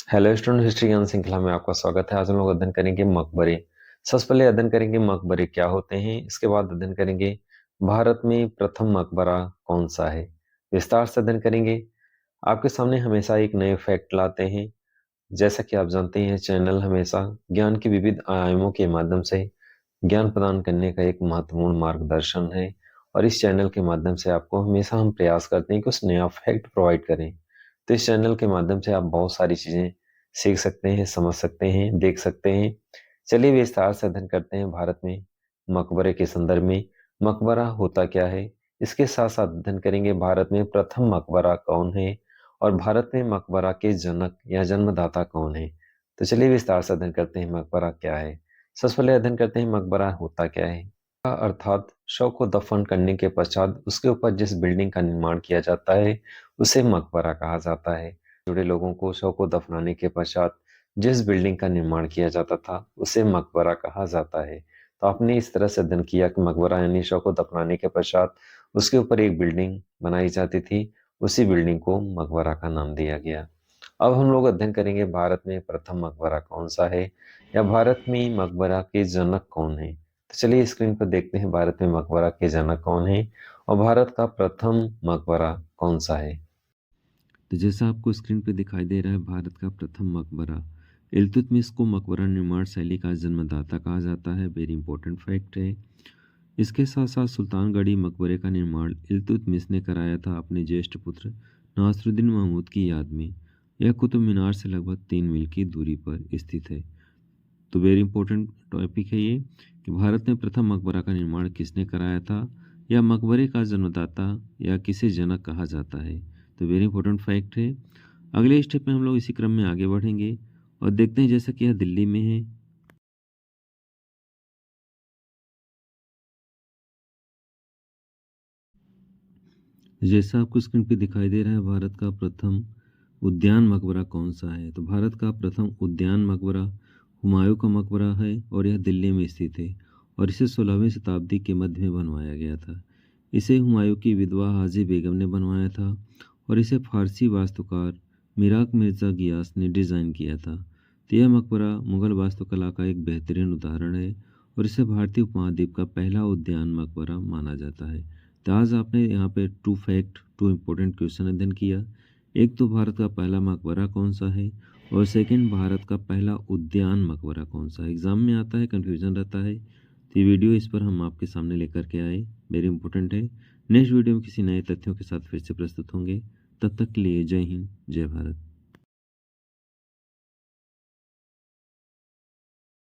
Hello student, history ज्ञान श्रृंखला में आपका स्वागत है। आज हम लोग अध्ययन करेंगे मकबरे। सबसे पहले अध्ययन करेंगे मकबरे क्या होते हैं। इसके बाद अध्ययन करेंगे भारत में प्रथम मकबरा कौन सा है। विस्तार से अध्ययन करेंगे। आपके सामने हमेशा एक नए फैक्ट लाते हैं। जैसा कि आप जानते हैं, चैनल हमेशा ज्ञान के विविध आयामों के माध्यम से ज्ञान प्रदान करने का एक महत्वपूर्ण मार्गदर्शन है। और इस चैनल के माध्यम से आपको हमेशा हम प्रयास करते हैं कि कुछ नया फैक्ट प्रोवाइड करें। तो इस चैनल के माध्यम से आप बहुत सारी चीजें सीख सकते हैं, समझ सकते हैं, देख सकते हैं। चलिए विस्तार से अध्ययन करते हैं भारत में मकबरे के संदर्भ में। मकबरा होता क्या है, इसके साथ साथ अध्ययन करेंगे भारत में प्रथम मकबरा कौन है और भारत में मकबरा के जनक या जन्मदाता कौन है। तो चलिए विस्तार से अध्ययन करते हैं मकबरा क्या है। सबसे पहले अध्ययन करते हैं मकबरा होता क्या है। अर्थात शव को दफन करने के पश्चात उसके ऊपर जिस बिल्डिंग का निर्माण किया जाता है उसे मकबरा कहा जाता है। जुड़े लोगों को शव को दफनाने के पश्चात जिस बिल्डिंग का निर्माण किया जाता था उसे मकबरा कहा जाता है। तो आपने इस तरह से अध्ययन किया कि मकबरा यानी शव को दफनाने के पश्चात उसके ऊपर एक बिल्डिंग बनाई जाती थी, उसी बिल्डिंग को मकबरा का नाम दिया गया। अब हम लोग अध्ययन करेंगे भारत में प्रथम मकबरा कौन सा है या भारत में मकबरा के जनक कौन है। तो चलिए स्क्रीन पर देखते हैं भारत में मकबरा के जनक कौन है और भारत का प्रथम मकबरा कौन सा है। तो जैसा आपको स्क्रीन पे दिखाई दे रहा है, भारत का प्रथम मकबरा इल्तुतमिश को मकबरा निर्माण शैली का जन्मदाता कहा जाता है। वेरी इंपॉर्टेंट फैक्ट है। इसके साथ साथ सुल्तानगढ़ी मकबरे का निर्माण इल्तुतमिश ने कराया था अपने ज्येष्ठ पुत्र नासरुद्दीन महमूद की याद में। यह कुतुब मीनार से लगभग 3 मील की दूरी पर स्थित है। तो वेरी इंपॉर्टेंट टॉपिक है ये कि भारत में प्रथम मकबरा का निर्माण किसने कराया था, या मकबरे का जन्मदाता या किसे जनक कहा जाता है। तो वेरी इंपॉर्टेंट फैक्ट है। अगले स्टेप में हम लोग इसी क्रम में आगे बढ़ेंगे और देखते हैं, जैसा कि यह दिल्ली में है। जैसा आपको स्क्रीन पे दिखाई दे रहा है, भारत का प्रथम उद्यान मकबरा कौन सा है। तो भारत का प्रथम उद्यान मकबरा हुमायूं का मकबरा है और यह दिल्ली में स्थित है और इसे 16वीं शताब्दी के मध्य में बनवाया गया था। इसे हुमायूं की विधवा हाजी बेगम ने बनवाया था और इसे फारसी वास्तुकार मिराक मिर्ज़ा गियास ने डिज़ाइन किया था। तो यह मकबरा मुग़ल वास्तुकला का एक बेहतरीन उदाहरण है और इसे भारतीय उपमहाद्वीप का पहला उद्यान मकबरा माना जाता है। तो आज आपने यहाँ पे 2 इम्पोर्टेंट क्वेश्चन अध्ययन किया। एक तो भारत का पहला मकबरा कौन सा है और सेकंड भारत का पहला उद्यान मकबरा कौन सा है। एग्जाम में आता है, कन्फ्यूजन रहता है। तो ये वीडियो इस पर हम आपके सामने लेकर के आए, वेरी इंपॉर्टेंट है। नेक्स्ट वीडियो में किसी नए तथ्यों के साथ फिर से प्रस्तुत होंगे। तब तक के लिए जय हिंद, जय भारत।